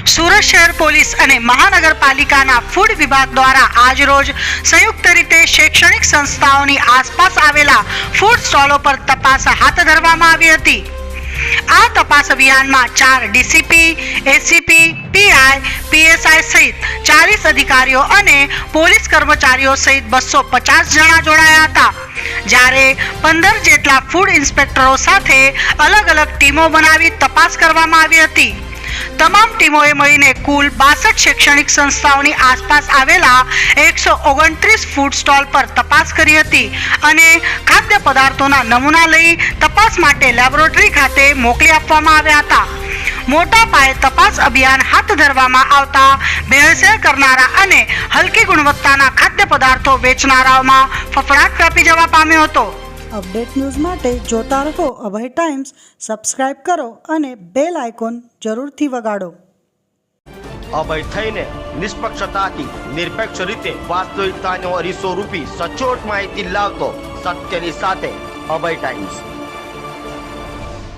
સુરત શહેર પોલીસ અને મહાનગરપાલિકાના ફૂડ વિભાગ દ્વારા આજરોજ સંયુક્ત રીતે શૈક્ષણિક સંસ્થાઓની આસપાસ આવેલા ફૂડ સ્ટોલો પર તપાસ હાથ ધરવામાં આવી હતી। આ તપાસ અભિયાનમાં 4 ડીસીપી, એસીપી, પીઆઈ, પીએસઆઈ સહિત 40 અધિકારીઓ અને પોલીસ કર્મચારીઓ સહિત 250 જણા જોડાયા હતા, જ્યારે 15 જેટલા ફૂડ ઇન્સ્પેક્ટરો સાથે અલગ અલગ ટીમો બનાવી તપાસ કરવામાં આવી હતી। તમામ ટીમોએ મળીને કુલ 62 શૈક્ષણિક સંસ્થાઓની આસપાસ આવેલા 129 ફૂડ સ્ટોલ પર તપાસ કરી હતી અને ખાદ્ય પદાર્થોના નમૂના લઈ તપાસ માટે લેબોરેટરી ખાતે મોકલી આપવામાં આવ્યા હતા। મોટા પાયે તપાસ અભિયાન હાથ ધરવામાં આવતા ભેળસેળ કરનારા અને હલકી ગુણવત્તાના ખાદ્ય પદાર્થો વેચનારાઓમાં ફફડાટ વ્યાપી જવા પામ્યો હતો। અપડેટ ન્યૂઝ માટે જોતા રહો અભય ટાઈમ્સ, સબસ્ક્રાઇબ કરો અને બેલ આઇકોન જરૂરથી વગાડો। અભય થઈને નિષ્પક્ષતાથી નિરપેક્ષ રીતે વાસ્તવિકતાનો અરીસો રૂપી સચોટ માહિતી લાવતો સત્યની સાથે અભય ટાઈમ્સ।